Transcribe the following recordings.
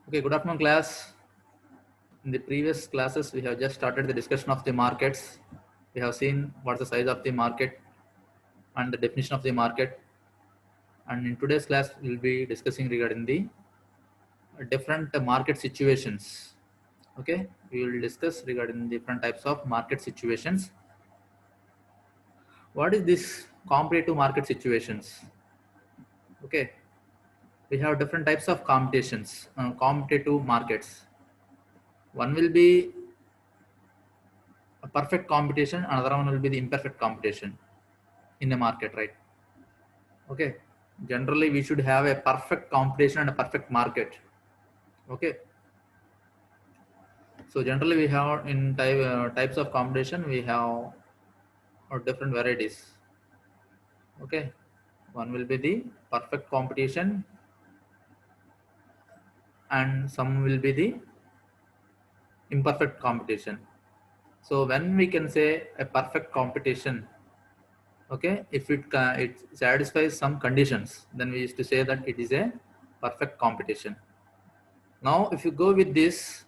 Okay, good afternoon, class. In the previous classes, we have just started the discussion of the markets. We have seen what's the size of the market and the definition of the market. And in today's class, we'll be discussing regarding the different market situations. Okay, we will discuss regarding different types of market situations. What is this competitive market situations? Okay, we have different types of competitions, competitive markets. One will be a perfect competition, another one will be the imperfect competition in the market, right? Okay, generally we should have a perfect competition and a perfect market. Okay, so generally we have in types of competition we have different varieties. Okay, one will be the perfect competition and some will be the imperfect competition. So when we can say a perfect competition, okay, if it satisfies some conditions, then we used to say that it is a perfect competition. Now if you go with this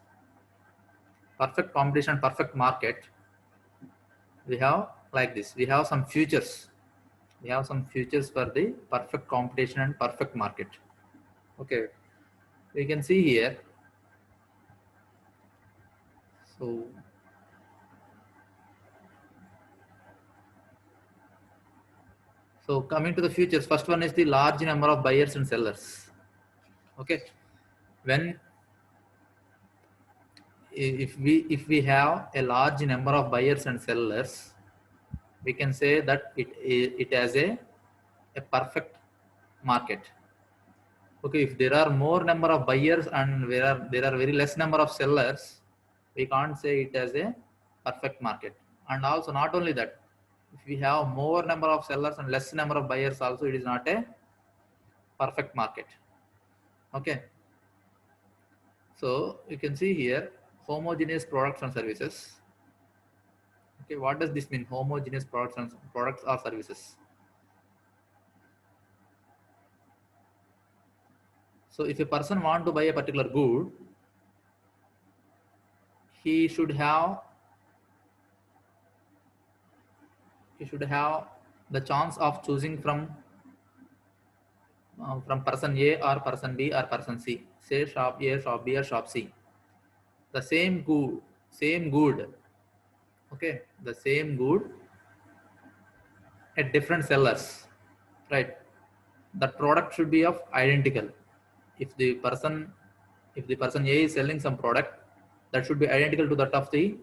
perfect competition, perfect market, we have like this. We have some futures. We have some futures for the perfect competition and perfect market. Okay, we can see here. So coming to the futures, first one is the large number of buyers and sellers. Okay, when if we have a large number of buyers and sellers, we can say that it has a perfect market. Okay, if there are more number of buyers and there are very less number of sellers, we can't say it as a perfect market. And also not only that, if we have more number of sellers and less number of buyers also, it is not a perfect market. Okay, so you can see here homogeneous products and services. Okay, what does this mean? Homogeneous products or services. So if a person want to buy a particular good, he should have the chance of choosing from person A or person B or person C. Say shop A, shop B or shop C. The same good. Okay, the same good at different sellers, right? That product should be of identical. If the person A is selling some product, that should be identical to that of the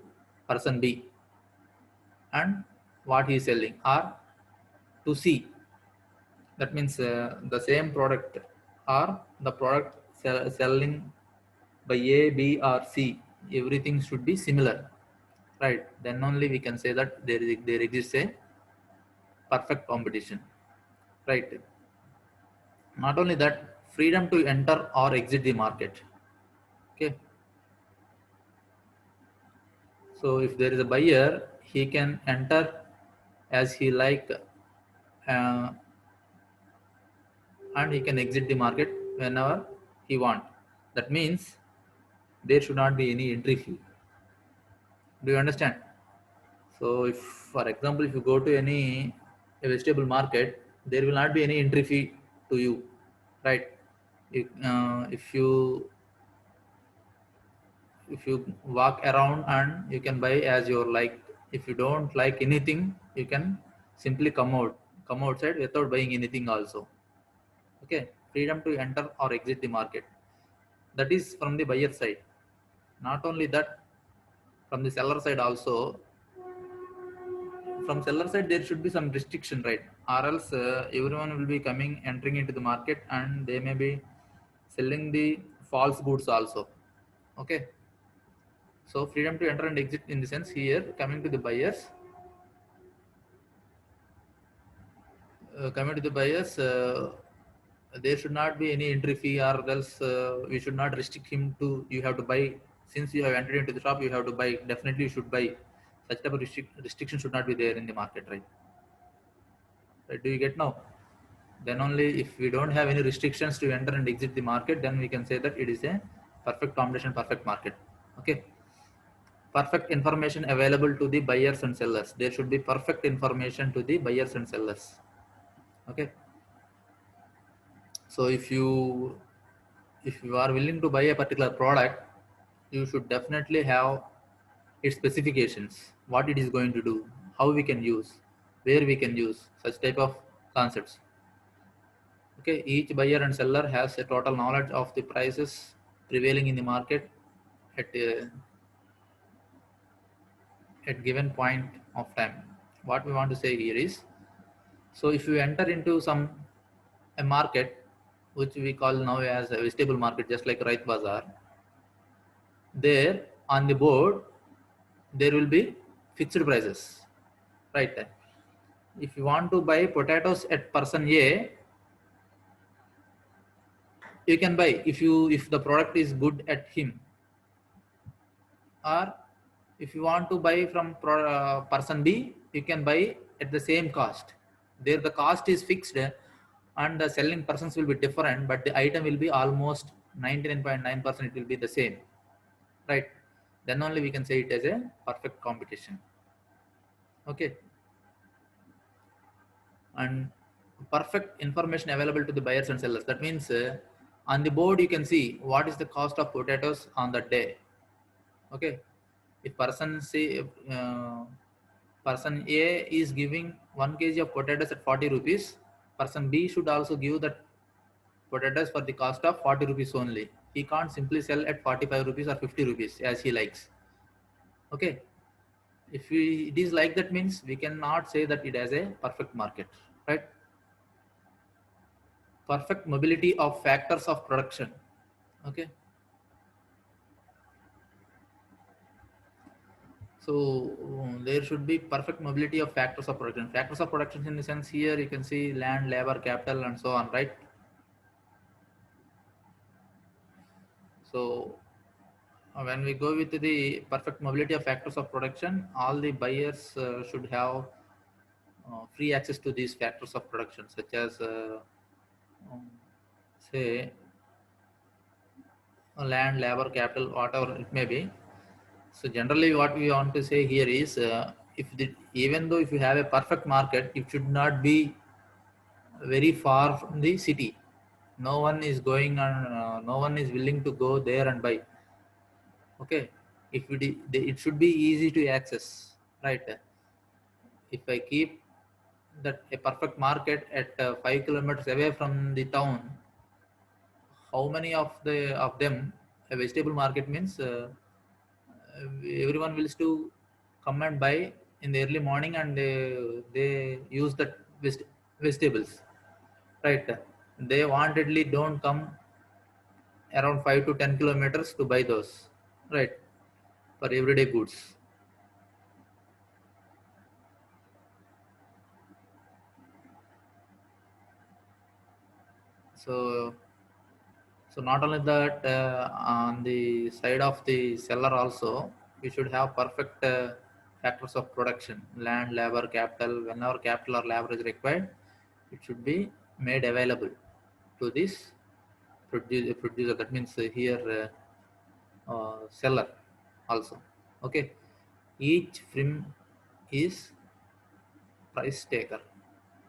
person B and what he is selling, or to C. That means the same product or the product selling by A, B or C, everything should be similar, right? Then only we can say that there exists a perfect competition, right? Not only that, freedom to enter or exit the market. Okay, so if there is a buyer, he can enter as he like, uh, and he can exit the market whenever he want. That means there should not be any entry fee. Do you understand? So if, for example, if you go to any a vegetable market, there will not be any entry fee to you, right? If you walk around and you can buy as your like. If you don't like anything, you can simply come outside without buying anything also. Okay, freedom to enter or exit the market. That is from the buyer side. Not only that, from the seller side also, from seller side there should be some restriction, right? Or else everyone will be coming entering into the market and they may be selling the false goods also. Okay, so freedom to enter and exit in the sense here, coming to the buyers, there should not be any entry fee, or else we should not restrict him to you have to buy. Since you have entered into the shop, you have to buy, definitely you should buy. Such type of restriction should not be there in the market, right? Do you get now? Then only if we don't have any restrictions to enter and exit the market, then we can say that it is a Perfect combination, perfect market. Okay. Perfect information available to the buyers and sellers. There should be perfect information to the buyers and sellers. Okay. So if you are willing to buy a particular product, you should definitely have its specifications, what it is going to do, how we can use, where we can use such type of concepts. Okay, each buyer and seller has a total knowledge of the prices prevailing in the market at at given point of time. What we want to say here is, so if you enter into a market which we call now as a vegetable market, just like Right Bazaar, there on the board there will be fixed prices, right? If you want to buy potatoes at person A, you can buy if the product is good at him, or if you want to buy from person B, you can buy at the same cost. There the cost is fixed and the selling persons will be different, but the item will be almost 99.9% it will be the same, right? Then only we can say it as a perfect competition. Okay. And perfect information available to the buyers and sellers. That means on the board you can see what is the cost of potatoes on that day. Okay, if person A is giving 1 kg of potatoes at 40 rupees, person B should also give that potatoes for the cost of 40 rupees only. He can't simply sell at 45 rupees or 50 rupees as he likes. Okay, if it is like that, means we cannot say that it has a perfect market, right? Perfect mobility of factors of production. Okay, so there should be perfect mobility of factors of production. Factors of production in the sense, here you can see land, labor, capital, and so on, right? So when we go with the perfect mobility of factors of production, all the buyers should have free access to these factors of production, such as um, say land, labor, capital, whatever it may be. So generally, what we want to say here is, even though if you have a perfect market, it should not be very far from the city. No one is going on. No one is willing to go there and buy. Okay, if it should be easy to access, right? If I keep that a perfect market at 5 kilometers away from the town, how many of them a vegetable market means? Everyone wills to come and buy in the early morning, and they use that vegetables, right? They wantedly don't come around 5 to 10 kilometers to buy those, right? For everyday goods. So so not only that, on the side of the seller also, we should have perfect factors of production: land, labor, capital. Whenever capital or labor is required, it should be made available to this producer. That means here seller also. Okay, each firm is price taker.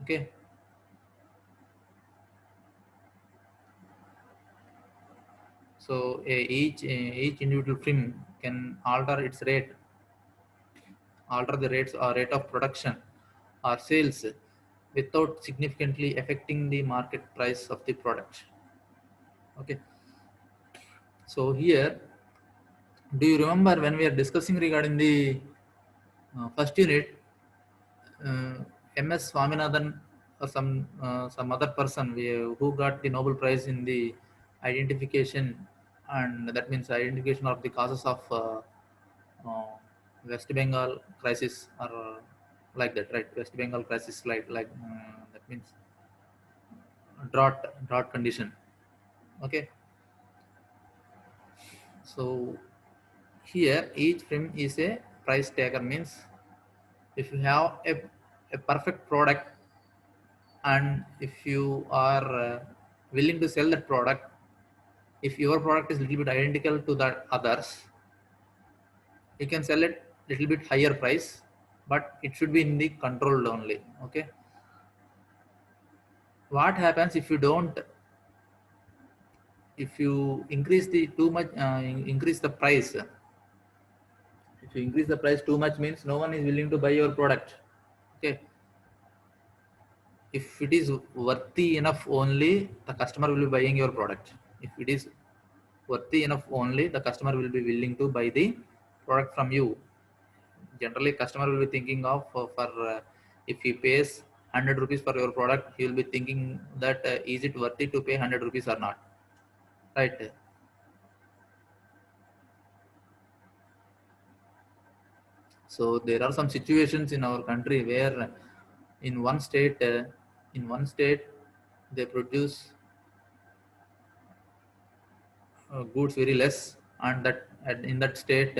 Okay, so each individual firm can alter the rates or rate of production or sales without significantly affecting the market price of the product. Okay, so here, do you remember when we are discussing regarding the first unit, uh, MS Swaminathan or some other person who got the Nobel Prize in the identification, and that means identification of the causes of uh, West Bengal crisis, or like that, right? West Bengal crisis, that means drought condition. Okay, so here each firm is a price taker, means if you have a perfect product, and if you are willing to sell that product if your product is little bit identical to the others, you can sell it little bit higher price, but it should be in the controlled only. Okay, what happens if you don't, if you increase the too much, increase the price, if you increase the price too much means no one is willing to buy your product. Okay, if it is worthy enough only, the customer will be buying your product. If it is worthy enough only, the customer will be willing to buy the product from you. Generally customer will be thinking of for if he pays 100 rupees for your product, he will be thinking that is it worthy to pay 100 rupees or not, right? So there are some situations in our country where in one state, they produce goods very less, and in that state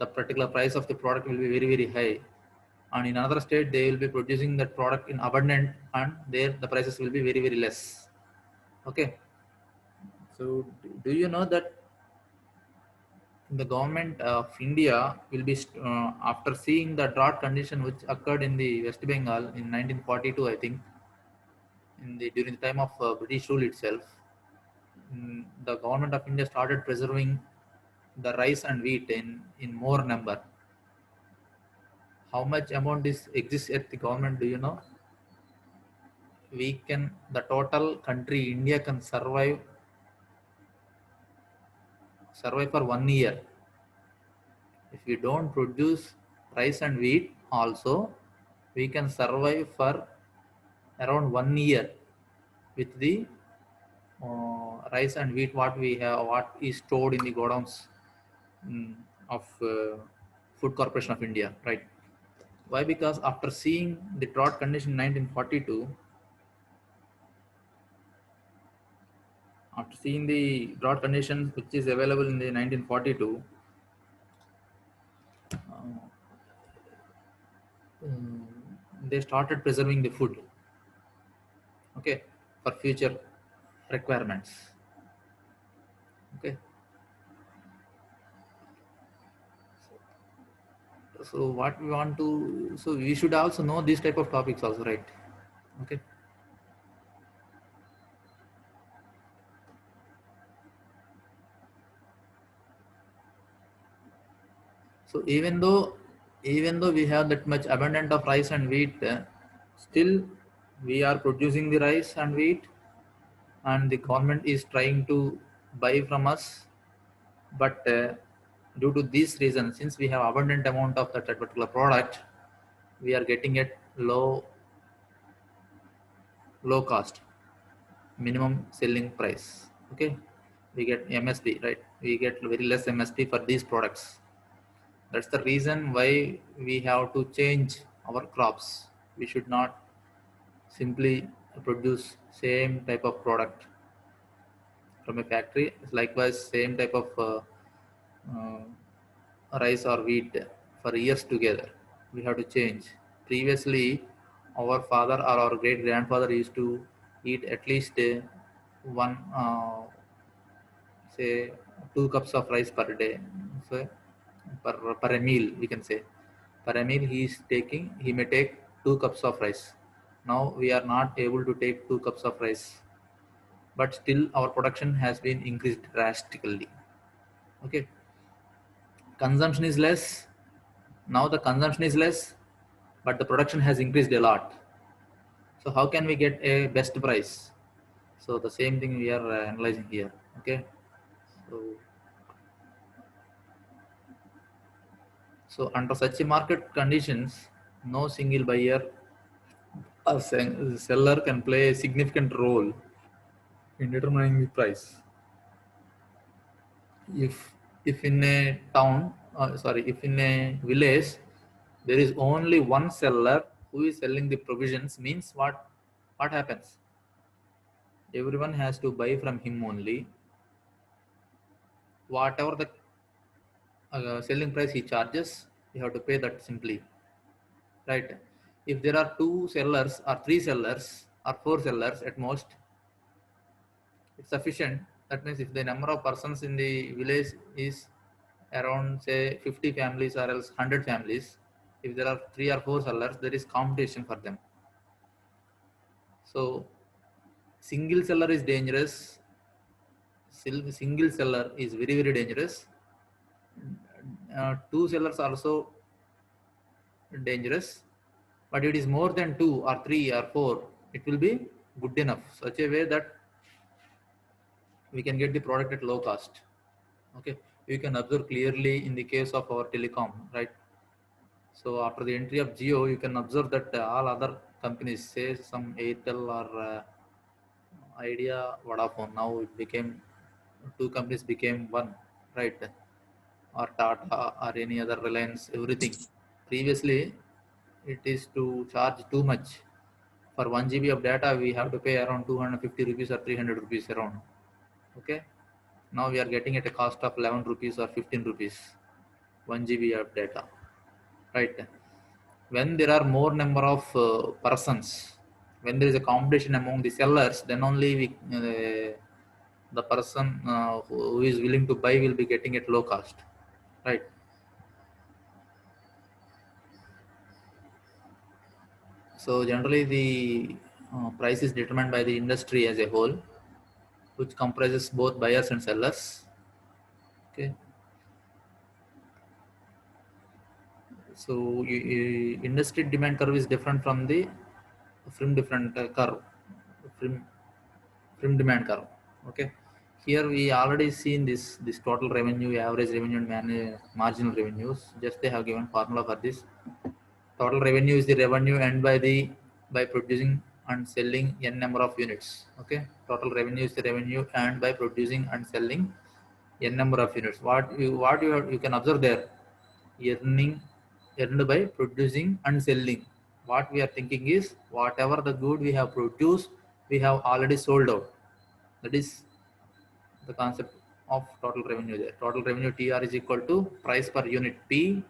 the particular price of the product will be very very high, and in another state they will be producing that product in abundant, and there the prices will be very very less. Okay, so do you know that the government of India will be after seeing the drought condition which occurred in the West Bengal in 1942, I think, during the time of British rule itself, the government of India started preserving the rice and wheat in more number. How much amount is exists at the government? Do you know? The total country India can survive for 1 year. If we don't produce rice and wheat, also we can survive for around 1 year with the rice and wheat what we have, what is stored in the godowns of Food Corporation of India, right? Why? Because after seeing the drought condition in 1942, after seeing the drought conditions which is available in the 1942, they started preserving the food, okay, for future requirements. Okay, so what we want to, so we should also know these type of topics also, right? Okay, so even though we have that much abundant of rice and wheat, still we are producing the rice and wheat, and the government is trying to buy from us, but due to these reasons, since we have abundant amount of that particular product, we are getting it low cost, minimum selling price. Okay, we get MSP, right? We get very less MSP for these products. That's the reason why we have to change our crops. We should not simply produce same type of product from a factory. Likewise, same type of uh, rice or wheat for years together. We have to change. Previously, our father or our great grandfather used to eat at least one, say, 2 cups of rice per day. So, per a meal, we can say. Per a meal, he may take 2 cups of rice. Now we are not able to take 2 cups of rice, but still our production has been increased drastically. Okay, consumption is less. Now the consumption is less, but the production has increased a lot. So how can we get a best price? So the same thing we are analyzing here. Okay, so under such market conditions, no single buyer or seller can play a significant role in determining the price. If in a town, if in a village, there is only one seller who is selling the provisions, means what happens? Everyone has to buy from him only. Whatever the selling price he charges, you have to pay that simply, right? If there are two sellers or three sellers or four sellers at most, it's sufficient. That means if the number of persons in the village is around say 50 families or else 100 families, if there are 3 or 4 sellers, there is competition for them. So single seller is dangerous. Single seller is very dangerous. Two sellers also dangerous, but it is more than 2 or 3 or 4, it will be good enough, such a way that we can get the product at low cost. Okay, you can observe clearly in the case of our telecom, right? So after the entry of Jio, you can observe that all other companies, say some Airtel or Idea, Vodafone, now it became two companies became one, right? Or Tata or any other Reliance, everything. Previously, it is to charge too much. For 1 GB of data, we have to pay around 250 rupees or 300 rupees around. Okay. Now we are getting at a cost of 11 rupees or 15 rupees, 1 GB of data, right? When there are more number of persons, when there is a competition among the sellers, then only the person who is willing to buy will be getting at low cost, right? So generally the price is determined by the industry as a whole, which comprises both buyers and sellers. Okay. So industry demand curve is different from the different curve, from demand curve. Okay. Here we already seen this total revenue, average revenue, and marginal revenues. Just they have given formula for this. Total revenue is the revenue earned by producing and selling n number of units. Okay. Total revenue is the revenue earned by producing and selling n number of units. You can observe there, earning earned by producing and selling. What we are thinking is whatever the good we have produced, we have already sold out. That is the concept of total revenue there. Total revenue TR is equal to price per unit P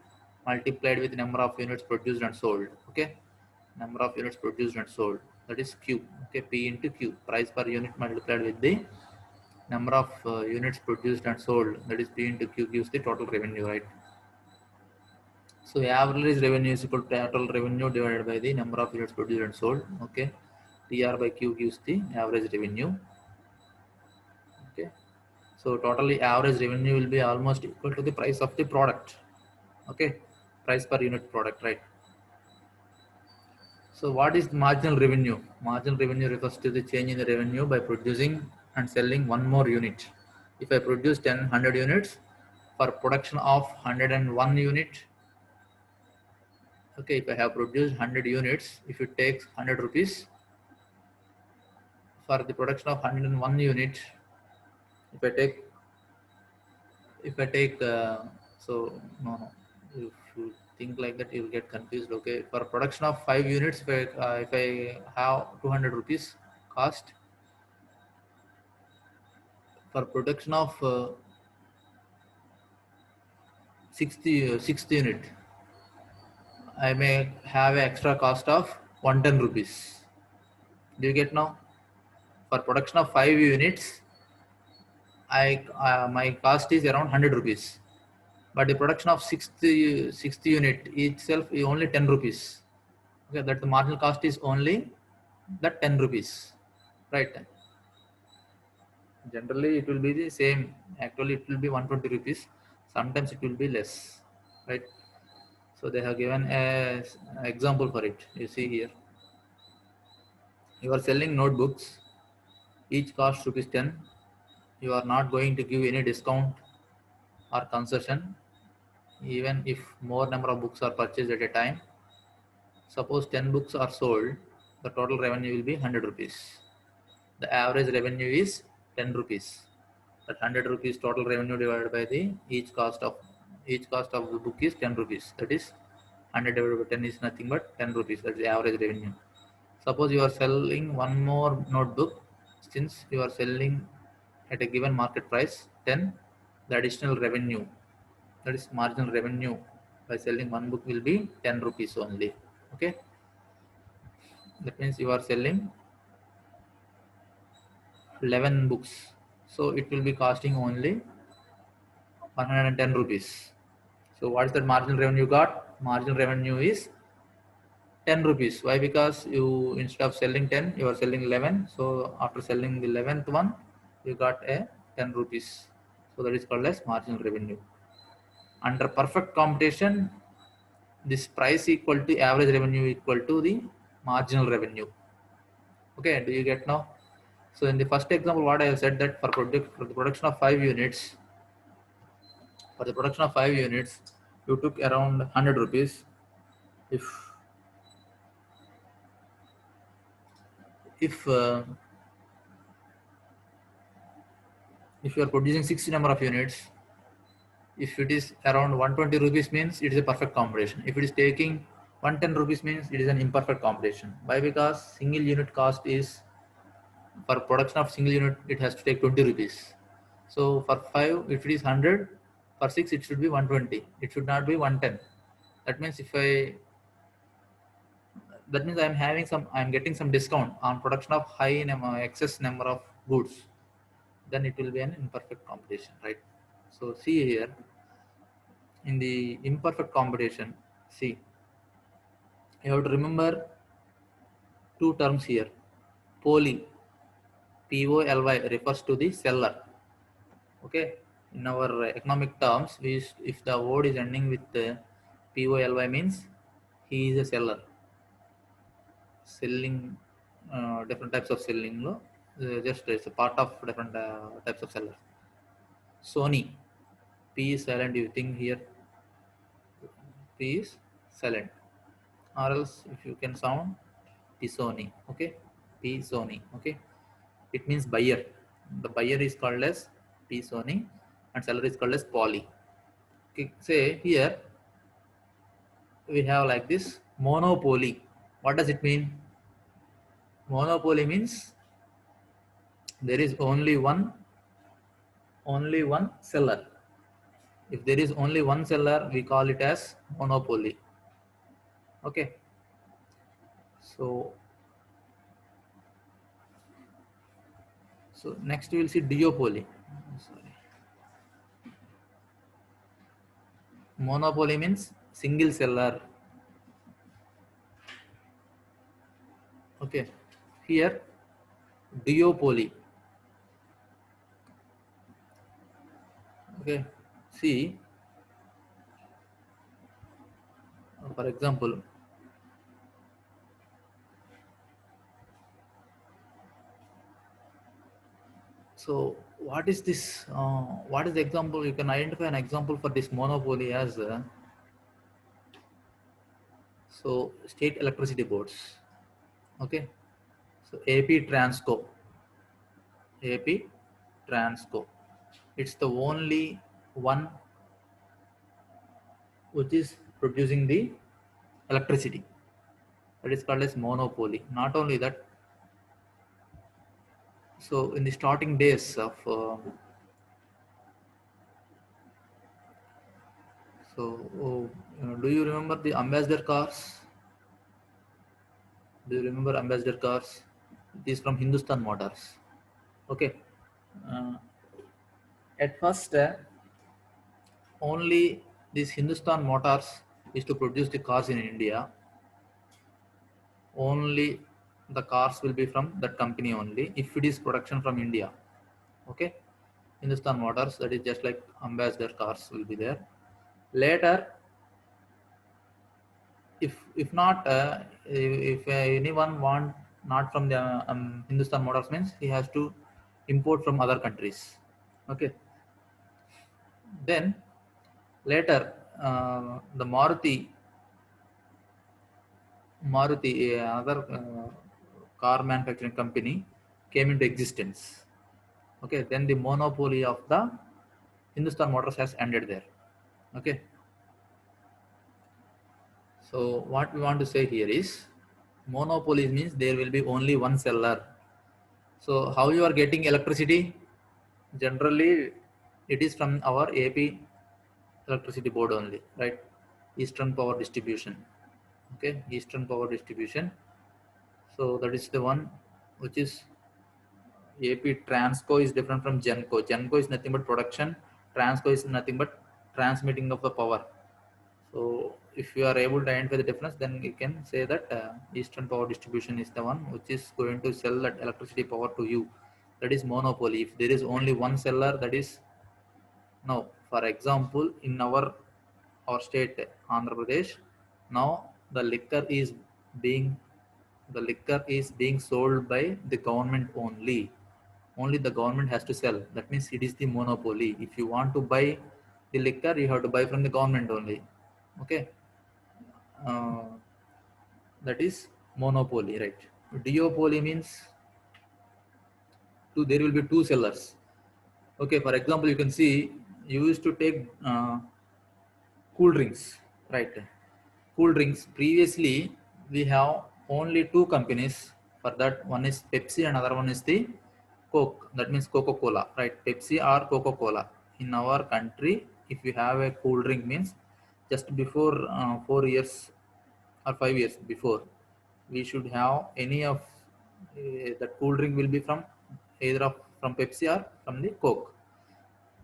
multiplied with number of units produced and sold. Okay, number of units produced and sold. That is Q. Okay, P into Q. Price per unit multiplied with the number of units produced and sold. That is P into Q gives the total revenue, right? So average revenue is equal to total revenue divided by the number of units produced and sold. Okay, TR by Q gives the average revenue. Okay. So totally average revenue will be almost equal to the price of the product. Okay, price per unit product, right? So what is marginal revenue? Marginal revenue refers to the change in the revenue by producing and selling one more unit. If I produce 100 units, for production of 101 unit, okay, if I have produced 100 units, if it takes 100 rupees, for the production of 101 unit, if I take so no, if you think like that you'll get confused. Okay, for production of 5 units, if I have 200 rupees cost, for production of 60th unit, I may have an extra cost of 110 rupees. Do you get now? For production of 5 units, I my cost is around 100 rupees, but the production of 60th unit itself is only 10 rupees. Okay, that the marginal cost is only that 10 rupees, right? Generally it will be the same. Actually it will be 120 rupees. Sometimes it will be less, right? So they have given a example for it. You see here, you are selling notebooks, each cost rupees 10. You are not going to give any discount or concession even if more number of books are purchased at a time. Suppose 10 books are sold, the total revenue will be 100 rupees. The average revenue is 10 rupees. That 100 rupees total revenue divided by the each cost of the book is 10 rupees. That is 100 divided by 10 is nothing but 10 rupees. That is the average revenue. Suppose you are selling one more notebook. Since you are selling at a given market price, then the additional revenue, that is marginal revenue, by selling one book will be 10 rupees only. Okay, that means you are selling 11 books. So it will be costing only 110 rupees. So what is that marginal revenue got? Marginal revenue is 10 rupees. Why? Because you, instead of selling 10, you are selling 11. So after selling the 11th one, you got a 10 rupees. So that is called as marginal revenue. Under perfect competition, this price equal to average revenue equal to the marginal revenue. Okay, do you get now? So in the first example, what I have said, that for the production of 5 units, you took around 100 rupees. If if uh, if you are producing 60 number of units, if it is around 120 rupees, means it is a perfect competition. If it is taking 110 rupees, means it is an imperfect competition. Why? Because single unit cost is, for production of single unit, it has to take 20 rupees. So for 5, if it is 100, for 6 it should be 120. It should not be 110. That means I'm getting some discount on production of excess number of goods. Then it will be an imperfect competition, right? So see here, in the imperfect competition, see, you have to remember two terms here. Poly, P-O-L-Y, refers to the seller. Okay, in our economic terms, if the word is ending with P-O-L-Y, means he is a seller, selling different types of selling. No? Just it's a part of different types of sellers. Sony, P is silent. You think here P is silent, or else if you can sound P Sony. Okay, P Sony. Okay, it means buyer. The buyer is called as P Sony, and seller is called as Poly. Okay, say here we have like this monopoly. What does it mean? Monopoly means there is only one seller. If there is only one seller, we call it as monopoly. Okay. So next we will see duopoly. Sorry. Monopoly means single seller. Okay. Here duopoly. Okay. See, for example, so what is this? What is the example? You can identify an example for this monopoly as so state electricity boards. Okay, so AP Transco, AP Transco. It's the only one which is producing the electricity. That is called as monopoly. Not only that, so in the starting days of do you remember the Ambassador cars? Do you remember Ambassador cars? It is from Hindustan Motors. Okay. Uh, at first, only this Hindustan Motors is to produce the cars in India. Only the cars will be from that company only if it is production from India. Okay. Hindustan Motors, that is just like Ambassador cars will be there. Later, if not, if anyone want not from the Hindustan Motors, means he has to import from other countries. Okay. Then later, the Maruti, another car manufacturing company, came into existence. Okay, then the monopoly of the Hindustan Motors has ended there. Okay, so what we want to say here is monopoly means there will be only one seller. So how you are getting electricity? Generally, it is from our AP electricity board only, right? Eastern Power Distribution. Okay, Eastern Power Distribution. So that is the one which is AP Transco is different from Genco. Genco is nothing but production. Transco is nothing but transmitting of the power. So if you are able to identify the difference, then you can say that Eastern Power Distribution is the one which is going to sell that electricity power to you. That is monopoly. If there is only one seller, that is no. For example, in our state, Andhra Pradesh, now being the liquor is being sold by the government only. Only the government has to sell. That means it is the monopoly. If you want to buy the liquor, you have to buy from the government only. Okay. Uh, that is monopoly, right? Duopoly means there will be two sellers. Okay, for example, you can see you used to take cool drinks, right? Cool drinks. Previously, we have only two companies for that. One is Pepsi, and another one is the Coke. That means Coca-Cola, right? Pepsi or Coca-Cola. In our country, if you have a cool drink, means just before 4 years or 5 years before, we should have any of that cool drink will be from either from Pepsi or from the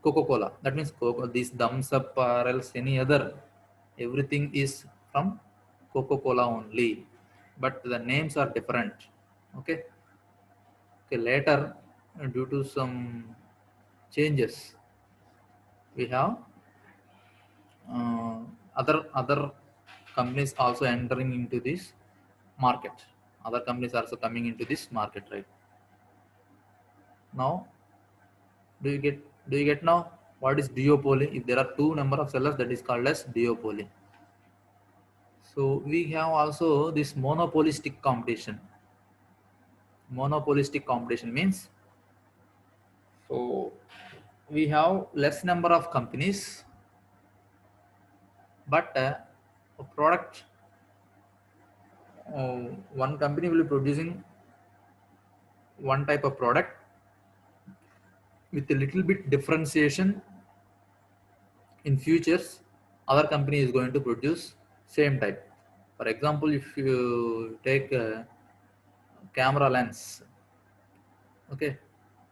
Coca-Cola. That means Coca, this thumbs up or else any other, everything is from Coca-Cola only, but the names are different. Okay. Okay. Later, due to some changes, we have uh, other companies also entering into this market. Other companies also coming into this market, right? Now, do you get now what is duopoly? If there are two number of sellers, that is called as duopoly. So we have also this monopolistic competition. Monopolistic competition means, so we have less number of companies, but a product, one company will be producing one type of product with a little bit differentiation. In futures, other company is going to produce same type. For example, if you take a camera lens, okay,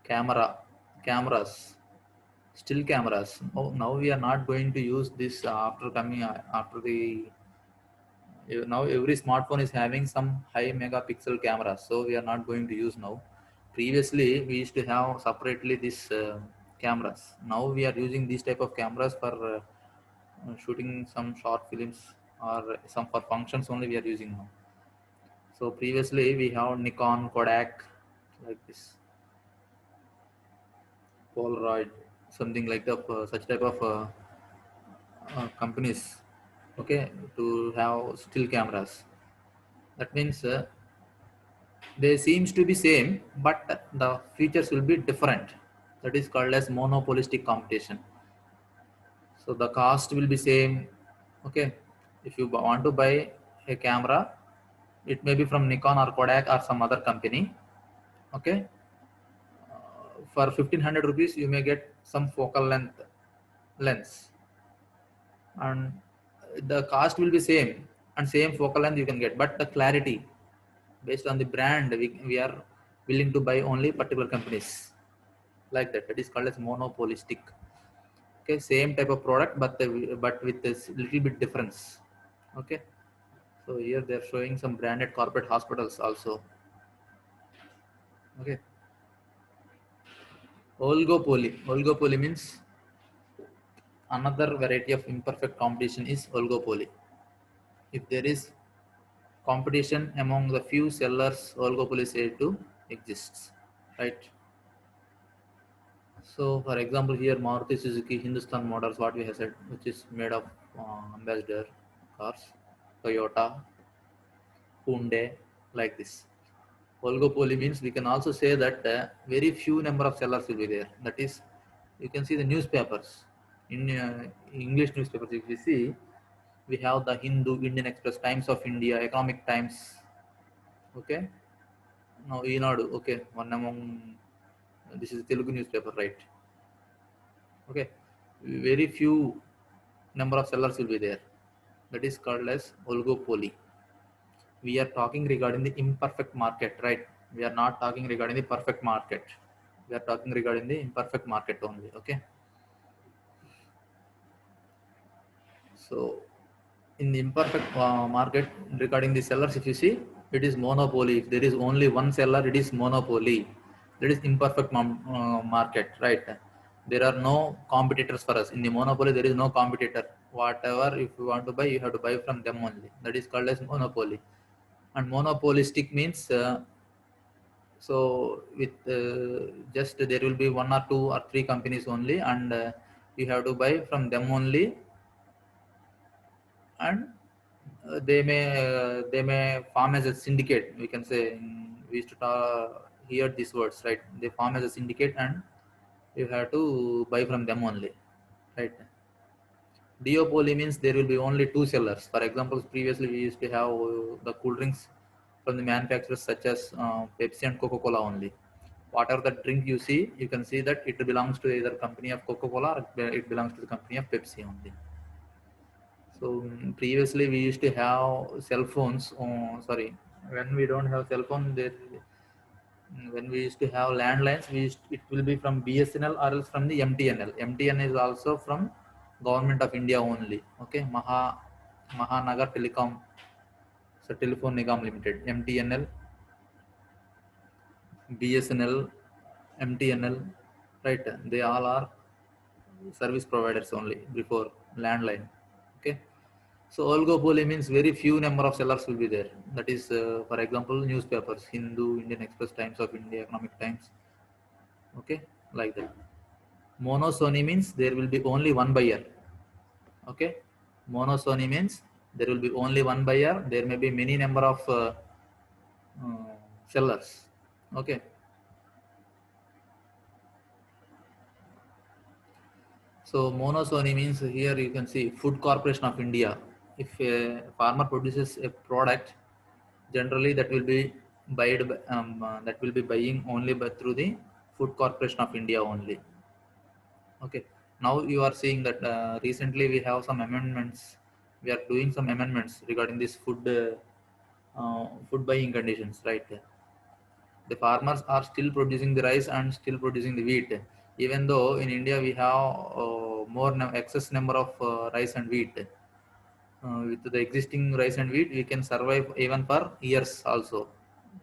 cameras, still cameras. Now we are not going to use this after coming after the now every smartphone is having some high megapixel camera, so we are not going to use now. Previously we used to have separately these cameras. Now we are using these type of cameras for shooting some short films or some for functions only we are using now. So previously we have Nikon, Kodak, like this, Polaroid, something like that, such type of companies, okay, to have still cameras. That means they seems to be same, but the features will be different. That is called as monopolistic competition. So the cost will be same. Okay, if you want to buy a camera, it may be from Nikon or Kodak or some other company. Okay, for 1500 rupees, you may get some focal length lens, and the cost will be same, and same focal length you can get, but the clarity based on the brand, we are willing to buy only particular companies, like that. That is called as monopolistic. Okay, same type of product, but with this little bit difference. Okay, so here they are showing some branded corporate hospitals also. Okay, oligopoly means another variety of imperfect competition is oligopoly. If there is competition among the few sellers, oligopoly is said to exists, right? So, for example, here Maruti Suzuki, Hindustan Motors, what we have said, which is made of Ambassador cars, Toyota, Hyundai, like this. Oligopoly means we can also say that very few number of sellers will be there. That is, you can see the newspapers. In English newspapers, if you see, we have the Hindu, Indian Express, Times of India, Economic Times. Okay. Now, Enadu, okay, one among, this is Telugu newspaper, right? Okay, very few number of sellers will be there. That is called as oligopoly. We are talking regarding the imperfect market, right? We are not talking regarding the perfect market. We are talking regarding the imperfect market only. Okay. So in the imperfect market, regarding the sellers, if you see, it is monopoly. If there is only one seller, it is monopoly. That is imperfect market, right? There are no competitors for us. In the monopoly, there is no competitor. Whatever, if you want to buy, you have to buy from them only. That is called as monopoly. And monopolistic means so with just there will be one or two or three companies only, and you have to buy from them only, and they may form as a syndicate. We can say we used to hear these words, right? They form as a syndicate, and you have to buy from them only, right? Duopoly means there will be only two sellers. For example, previously we used to have the cool drinks from the manufacturers such as Pepsi and Coca-Cola only. Whatever the drink you see, you can see that it belongs to either company of Coca-Cola or it belongs to the company of Pepsi only. So previously we used to have cell phones. Sorry, when we don't have cell phone, there when we used to have landlines, it will be from BSNL or else from the MTNL. MTN is also from Government of India only. Okay, Mahanagar Telecom, so Telephone Nigam Limited, MTNL, BSNL, MTNL, right? They all are service providers only before landline. Okay. So oligopoly means very few number of sellers will be there. That is, for example, newspapers, Hindu, Indian Express, Times of India, Economic Times. Okay, like that. Monosony means there will be only one buyer. Okay, monosony means there will be only one buyer. There may be many number of uh, sellers. Okay. So monosony means here you can see Food Corporation of India. If a farmer produces a product, generally that will be that will be buying only but through the Food Corporation of India only. Okay. Now you are seeing that recently we have some amendments. We are doing some amendments regarding this food buying conditions, right? The farmers are still producing the rice and still producing the wheat, even though in India we have excess number of rice and wheat. With the existing rice and wheat, we can survive even for years also.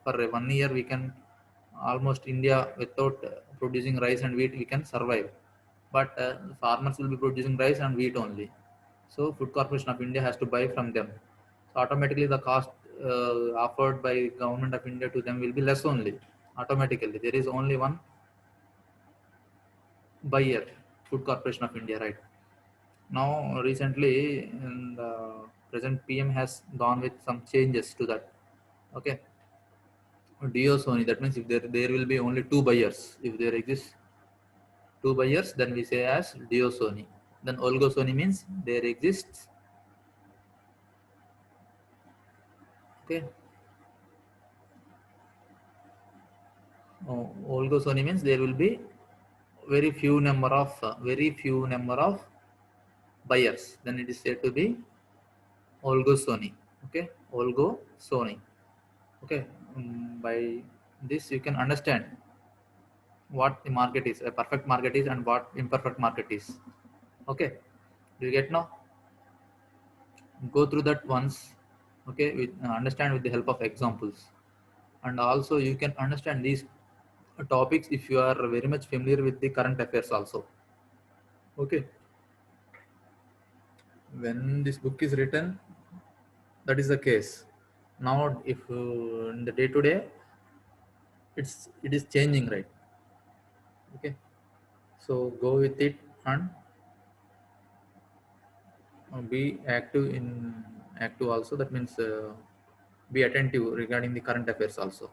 For 1 year, we can almost India without producing rice and wheat, we can survive. But farmers will be producing rice and wheat only. So Food Corporation of India has to buy from them. So automatically the cost offered by Government of India to them will be less only. Automatically, there is only one buyer, Food Corporation of India, right? Now, recently, and present PM has gone with some changes to that. Okay, Sony. That means if there will be only two buyers. If there exist two buyers, then we say as Sony. Then Sony means there exists. Okay, Sony means there will be very few number of buyers. Then it is said to be Sony. Okay, Sony. Okay, by this you can understand what the market is, a perfect market is, and what imperfect market is. Okay, do you get now? Go through that once. Okay, understand with the help of examples, and also you can understand these topics if you are very much familiar with the current affairs also. Okay, when this book is written, that is the case. Now, if in the day to day, it is changing, right? Okay, so go with it and be active also. That means be attentive regarding the current affairs also.